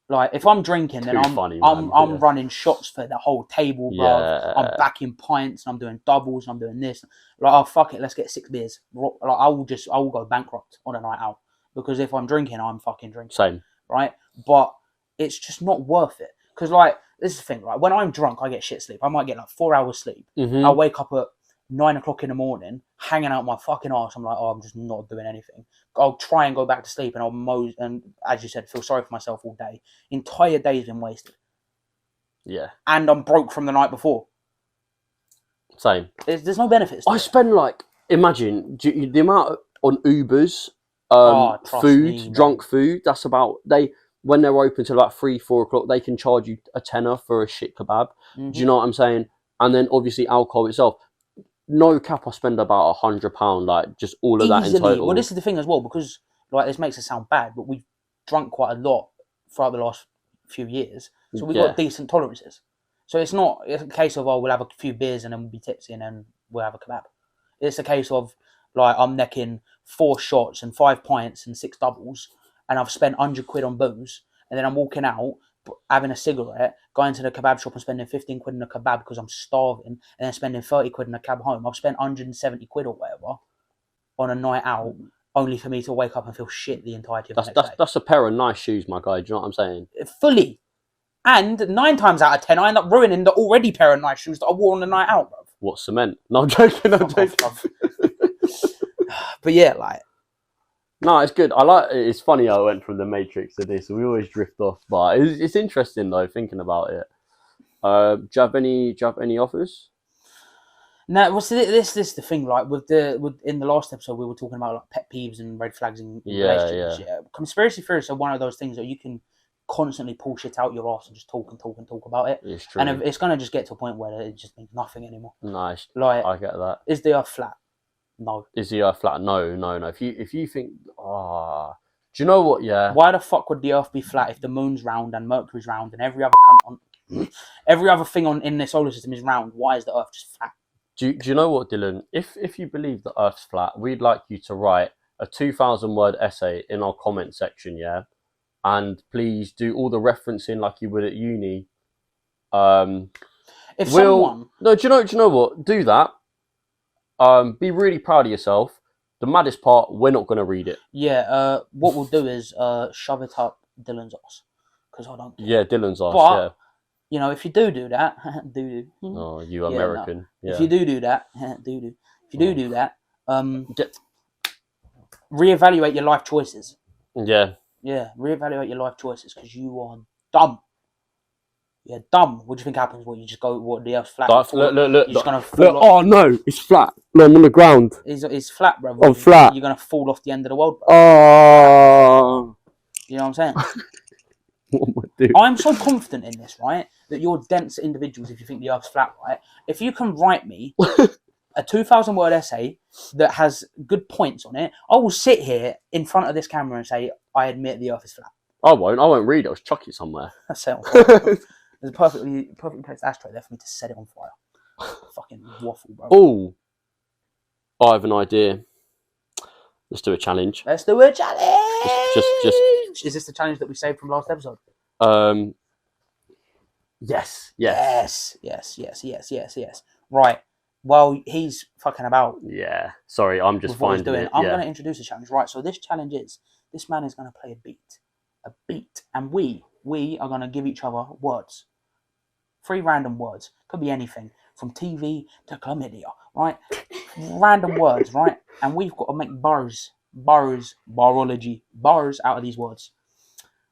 Like, if I'm drinking, then I'm running shots for the whole table, bro. Yeah. I'm backing pints, and I'm doing doubles, and I'm doing this. Like, oh, fuck it, let's get 6 beers. Like, I will go bankrupt on a night out. Because if I'm drinking, I'm fucking drinking. Same. Right? But it's just not worth it. Because, like, this is the thing, right? When I'm drunk, I get shit sleep. I might get, like, 4 hours sleep. Mm-hmm. I wake up at 9 o'clock in the morning, hanging out my fucking arse. I'm like, oh, I'm just not doing anything. I'll try and go back to sleep, and I'll and as you said, feel sorry for myself all day. Entire day's been wasted. Yeah. And I'm broke from the night before. Same. There's no benefits. I spend, like, imagine the amount on Ubers, food, drunk food. That's about when they're open till like 3-4 o'clock. They can charge you a tenner for a shit kebab. Mm-hmm. Do you know what I'm saying? And then obviously alcohol itself. No cap, I spend about £100, like just all of that in total. Well, this is the thing as well, because like this makes it sound bad, but we've drunk quite a lot throughout the last few years, so we've got decent tolerances. So it's a case of we'll have a few beers and then we'll be tipsy and then we'll have a kebab. It's a case of like I'm necking 4 shots and 5 pints and 6 doubles, and I've spent £100 on booze, and then I'm walking out having a cigarette, going to the kebab shop and spending 15 quid on a kebab because I'm starving, and then spending 30 quid on a cab home. I've spent 170 quid or whatever on a night out, only for me to wake up and feel shit the entirety of the next day. That's a pair of nice shoes, my guy. Do you know what I'm saying? Fully. And 9 times out of 10, I end up ruining the already pair of nice shoes that I wore on the night out, bro. What, cement? No, I'm joking. But yeah, like... No, it's good. It's funny how I went from the Matrix to this. We always drift off, but it's interesting though thinking about it. Do you have any offers? No, well, see, this is the thing. Like in the last episode, we were talking about like pet peeves and red flags in relationships. Yeah. Conspiracy theories are one of those things that you can constantly pull shit out your ass and just talk about it. It's true. And it's gonna just get to a point where it just means nothing anymore. Nice. Like, I get that. Is the Earth flat? No. Is the Earth flat? No. If you think, do you know what? Yeah. Why the fuck would the Earth be flat if the Moon's round and Mercury's round and every other thing in the solar system is round? Why is the Earth just flat? Do you know what, Dylan? If you believe the Earth's flat, we'd like you to write a 2,000-word essay in our comment section, yeah, and please do all the referencing like you would at uni. Do you know what? Do that. Be really proud of yourself. The maddest part, we're not going to read it. Yeah, what we'll do is shove it up Dylan's ass. Because I don't care. Yeah, Dylan's ass, but, you know, if you do that, Oh, you American. No. Yeah. If you do that, If you do that, reevaluate your life choices. Yeah. Yeah, reevaluate your life choices because you are dumb. Yeah, dumb. What do you think happens? What, you just go, what, the Earth's flat? Look. You're just going to fall off. Oh, no, it's flat. No, I'm on the ground. It's flat, bro. I'm flat. You're going to fall off the end of the world, bro. Oh. You know what I'm saying? What am I doing? I'm so confident in this, right, that you're dense individuals if you think the Earth's flat, right? If you can write me a 2,000-word essay that has good points on it, I will sit here in front of this camera and say, I admit the Earth is flat. I won't read it. I'll chuck it somewhere. That's it. There's a perfectly placed ashtray there for me to set it on fire. Fucking waffle, bro. Oh, I have an idea. Let's do a challenge. Let's do a challenge. Just. Is this the challenge that we saved from last episode? Yes. Right. Well, he's fucking about. Yeah. Sorry, I'm just finding it. I'm going to introduce a challenge. Right. So this challenge is this man is going to play a beat, and we are going to give each other words. 3 random words. Could be anything from TV to chlamydia, right? Random words, right? And we've got to make bars out of these words.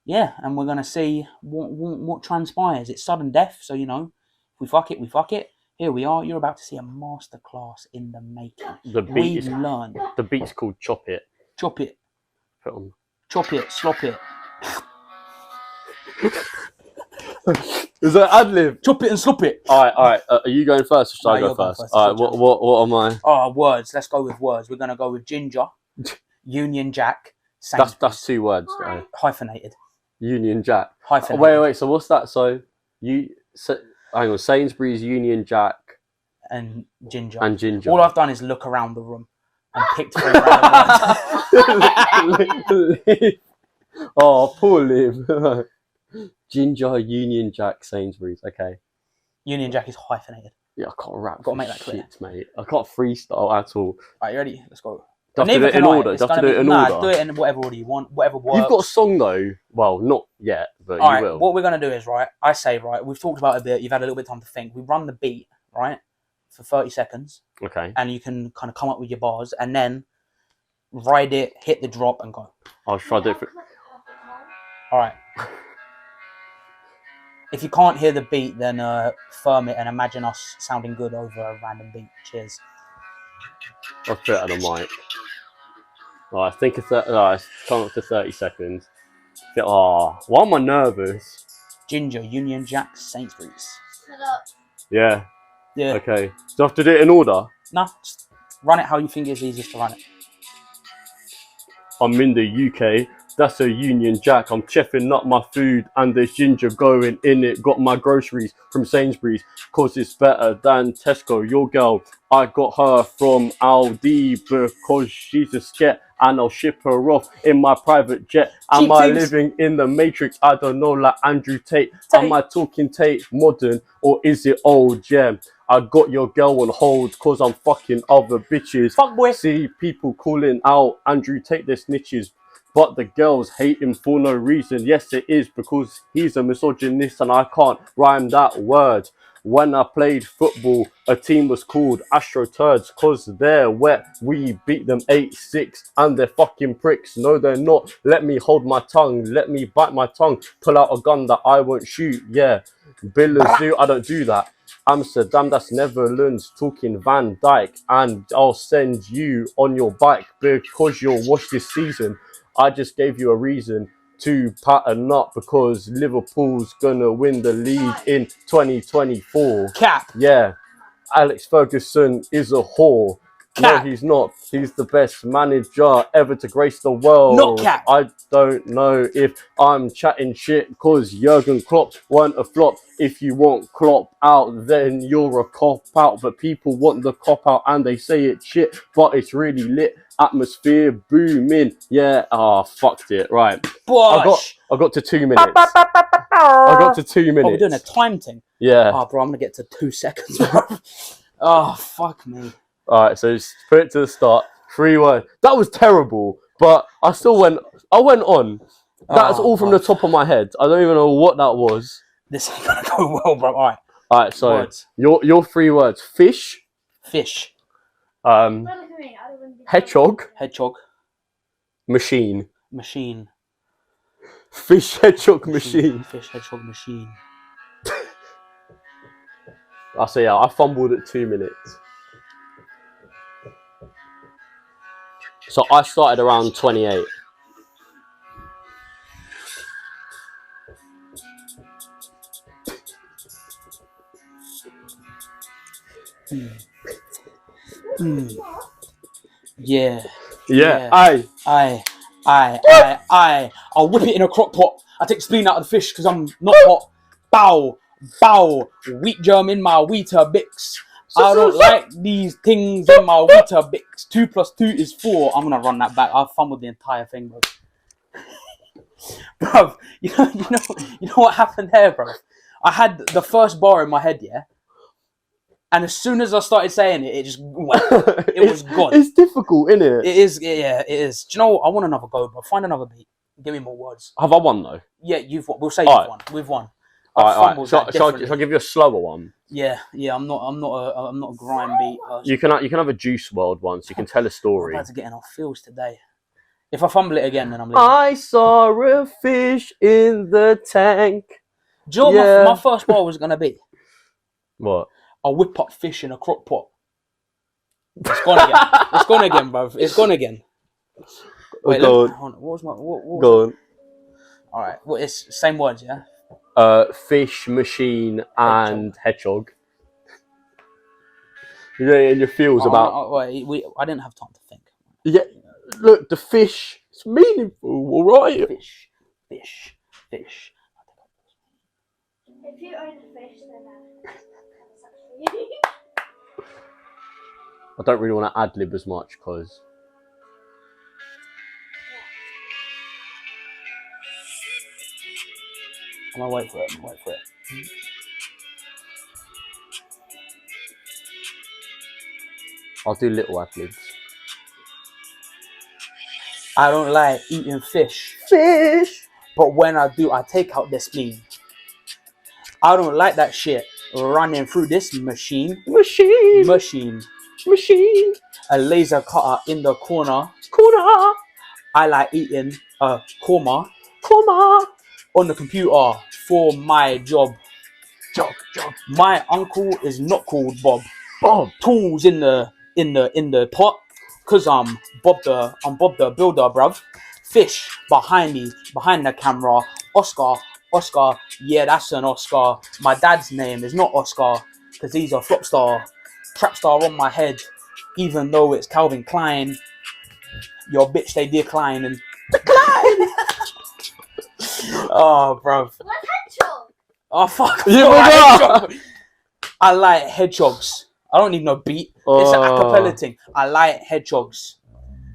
Yeah, and we're going to see what transpires. It's sudden death, so, you know, if we fuck it, we fuck it. Here we are. You're about to see a masterclass in the making. The beat's called Chop It. Chop it. Put on. Chop it, slop it. Is that ad-lib? Chop it and slop it. All right. Are you going first or should I go first? All right, what am I? Oh, words. Let's go with words. We're going to go with ginger, Union Jack, Sainsbury's. That's 2 words. Though. Hyphenated. Union Jack. Hyphenated. Wait. So what's that? Hang on. Sainsbury's, Union Jack. And ginger. All I've done is look around the room and picked 3 random words. Oh, poor Liv. Ginger, Union Jack, Sainsbury's. Okay. Union Jack is hyphenated. Yeah, I can't rap. Gotta make that clear. Shit, mate. I can't freestyle at all. Right, you ready? Let's go. Do I have to do it in order? Do I have to do it in order? do it in whatever order you want. Whatever works. You've got a song though. Well, not yet, but All you right, will. what we're gonna do is right. We've talked about it a bit. You've had a little bit of time to think. We run the beat right for 30 seconds, Okay. and you can kind of come up with your bars, and then ride it, hit the drop, and go. I'll try to do it. All right. If you can't hear the beat, then firm it and imagine us sounding good over a random beat. Cheers. I'll put it on the mic. Alright, I think it's come up to 30 seconds. Why am I nervous? Ginger, Union Jack, Sainsbury's. Yeah. Yeah. Okay. Do I have to do it in order? No, just run it how you think is easiest to run it. I'm in the UK. That's a Union Jack. I'm cheffing up my food and there's ginger going in it. Got my groceries from Sainsbury's cause it's better than Tesco. Your girl, I got her from Aldi because she's a sket and I'll ship her off in my private jet. Am I living in the Matrix? I don't know, like Andrew Tate. Am I talking Tate modern or is it old? Yeah. I got your girl on hold cause I'm fucking other bitches. Fuck boy. See people calling out Andrew Tate, their snitches. But the girls hate him for no reason. Yes, it is because he's a misogynist and I can't rhyme that word. When I played football, a team was called Astro Turds cause they're wet. We beat them 8-6 and they're fucking pricks. No, they're not. Let me hold my tongue. Let me bite my tongue. Pull out a gun that I won't shoot. Yeah. Billazoo, I don't do that. Amsterdam, that's Netherlands, talking Van Dyke, and I'll send you on your bike because you'll watch this season. I just gave you a reason to pattern up because Liverpool's gonna win the league in 2024. Cap. Yeah, Alex Ferguson is a whore. Cap. No, he's not. He's the best manager ever to grace the world. Not cap. I don't know if I'm chatting shit because Jurgen Klopp weren't a flop. If you want Klopp out, then you're a cop out. But people want the cop out and they say it's shit, but it's really lit. Atmosphere booming. Yeah, fucked it. Right. Bosh. I got to 2 minutes. I got to 2 minutes. Oh, we're doing a time thing. Yeah. Oh, bro, I'm gonna get to 2 seconds, bro. Oh, fuck me. Alright, so just put it to the start. 3 words. That was terrible, but I went on. That's all from the top of my head. I don't even know what that was. This ain't gonna go well, bro. Alright. Alright, so words. Your 3 words. Fish. Fish. Hedgehog. Hedgehog. Machine. Machine. Fish, hedgehog, machine. Fish, hedgehog, machine. I say I fumbled at 2 minutes. So I started around 28. Yeah. I'll whip it in a crock pot. I take the spleen out of the fish because I'm not hot. Bow. Wheat germ in my Weetabix. I don't like these things in my Weetabix. 2 + 2 is 4. I'm gonna run that back. I fumbled the entire thing, bro. Bro, you know what happened there, bro? I had the first bar in my head, yeah? And as soon as I started saying it, it just went. It was gone. It's difficult, isn't it? It is, yeah, it is. Do you know what? I want another go, bro. Find another beat. Give me more words. Have I won, though? Yeah, you've won. We'll say you've won. We've won. All right. Shall I give you a slower one? Yeah. I'm not a grime beat person. You can have a Juice WRLD one, so you can tell a story. I'm about to get in off feels today. If I fumble it again, then I'm leaving. I saw a fish in the tank. Do you know what my first bar was gonna be? What? I'll whip up fish in a crock pot. It's gone again. It's gone again, bro. It's gone again. Wait, go on. What was my... What go on. All right. Well, it's same words, yeah? Fish, machine, and hedgehog. Yeah, and your feels about... I didn't have time to think. Yeah, look, the fish, it's meaningful, all right? Fish. If you own a fish, then I don't really want to ad-lib as much, because... I'm gonna wait for it. I'll do little ad-libs. I don't like eating fish. But when I do, I take out the spleen. I don't like that shit running through this machine. A laser cutter in the corner. I like eating a korma on the computer for my job. My uncle is not called Bob. Tools in the pot, cause I'm Bob the Builder, bruv. Fish behind me, behind the camera. Oscar, yeah, that's an Oscar. My dad's name is not Oscar, cause he's a flop star, trap star on my head. Even though it's Calvin Klein, your bitch they decline and decline. Oh, bruv. What hedgehog? Oh fuck! Yeah, I like hedgehogs. I don't need no beat. It's an acapella thing. I like hedgehogs.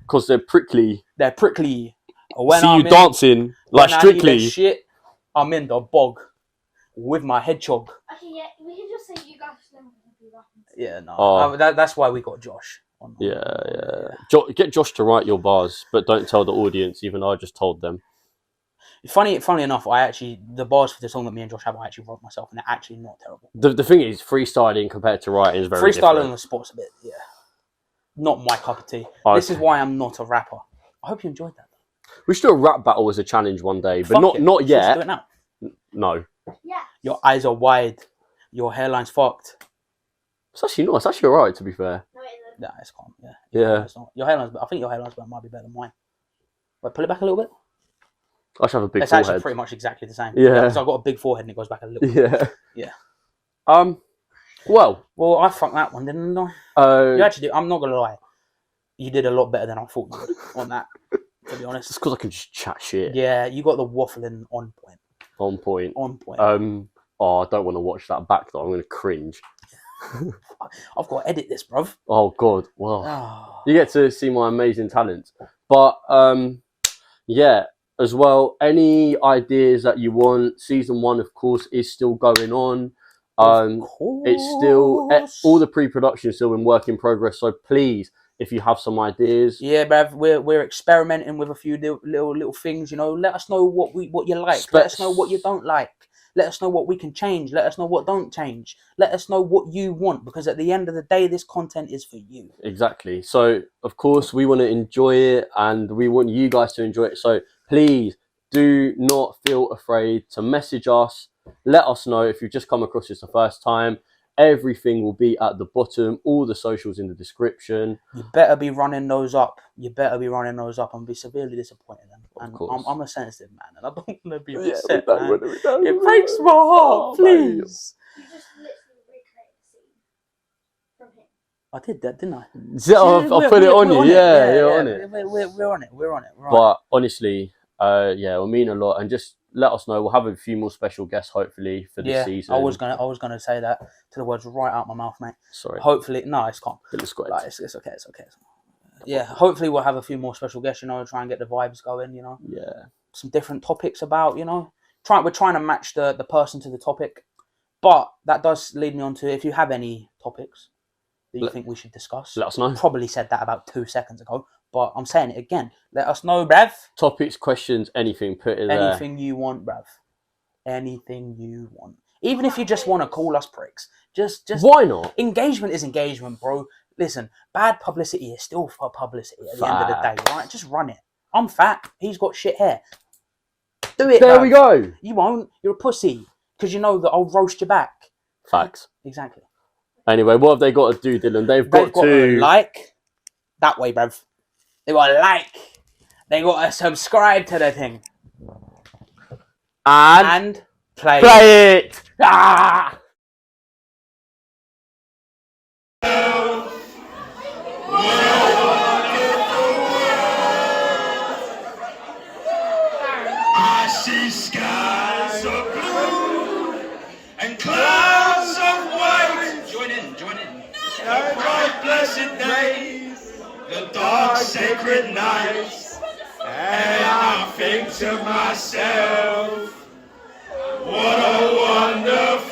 Because they're prickly. They're prickly. When See I'm you dancing like when I need Strictly. that shit, I'm in the bog with my hedgehog. Okay, yeah, we can just say you guys don't want to be laughing. Yeah, no. Oh. That's why we got Josh. Yeah. Get Josh to write your bars, but don't tell the audience, even though I just told them. Funny enough, the bars for the song that me and Josh have, I actually wrote myself, and they're actually not terrible. The thing is, freestyling compared to writing is very Freestyling on different. the spot's a bit, yeah. Not my cup of tea. Okay. This is why I'm not a rapper. I hope you enjoyed that. We should do a rap battle as a challenge one day, but Fuck it. not Let's yet. do it now. No. Yeah. Your eyes are wide. Your hairline's fucked. It's actually not. It's actually alright, to be fair. No, it isn't. Nah, it's calm. Yeah. Yeah. It's not. Your hairline's. I think your hairline's might be better than mine. Wait, pull it back a little bit. I should have a big It's actually forehead. pretty much exactly the same. Yeah. Because I've got a big forehead and it goes back a little bit. Yeah. Yeah. Well, I fucked that one, didn't I? You actually did. I'm not gonna lie. You did a lot better than I thought you would on that. To be honest. it's because I can just chat shit. Yeah, you got the waffling on point. On point. On point. I don't want to watch that back though. I'm going to cringe. I've got to edit this, bruv. Oh God. Well, Oh. you get to see my amazing talent. But yeah, as well. Any ideas that you want? Season 1, of course, is still going on. It's still all the pre-production is still in work in progress. So please, if you have some ideas, Yeah, bruv, we're experimenting with a few little things. You know, let us know what you like. Let us know what you don't like. Let us know what we can change. Let us know what don't change. Let us know what you want, because at the end of the day, this content is for you. Exactly. So, of course, we want to enjoy it and we want you guys to enjoy it. So, please do not feel afraid to message us. Let us know if you've just come across this the first time. Everything will be at the bottom. All the socials in the description. You better be running those up. And be severely disappointed. And I'm a sensitive man, and I don't want to be upset, man. It breaks my heart, please. You just literally recreate the scene from him. I did that, didn't I? I'll put it on you. Yeah, you're on it. We're on it. We're on it. But honestly, it'll mean a lot. And just let us know. We'll have a few more special guests, hopefully, for this season. I was gonna say that to the words right out my mouth, mate. Sorry. Hopefully, no, it's calm. It's great. Like, it's okay. It's okay. Yeah, hopefully we'll have a few more special guests. You know, try and get the vibes going. You know, Yeah. some different topics about. You know, we're trying to match the person to the topic. But that does lead me on to, if you have any topics that you think we should discuss, let us know. Probably said that about 2 seconds ago, but I'm saying it again. Let us know, bruv. Topics, questions, anything. Put it there. Anything you want, bruv. Anything you want. Even if you just want to call us pricks. Just Why not? Engagement is engagement, bro. Listen, bad publicity is still for publicity at the end of the day, right? Just run it. I'm fat. He's got shit hair. Do it, There bruv. we go. You won't. You're a pussy. Because you know that I'll roast you back. Facts. Exactly. Anyway, what have they got to do, Dylan? They've got to like that way, bruv. They got to like. They got to subscribe to the thing. And play it. Ah! I see skies of blue and clouds of white. Join in. The bright blessed days, the dark sacred nights, and I think to myself, What a wonderful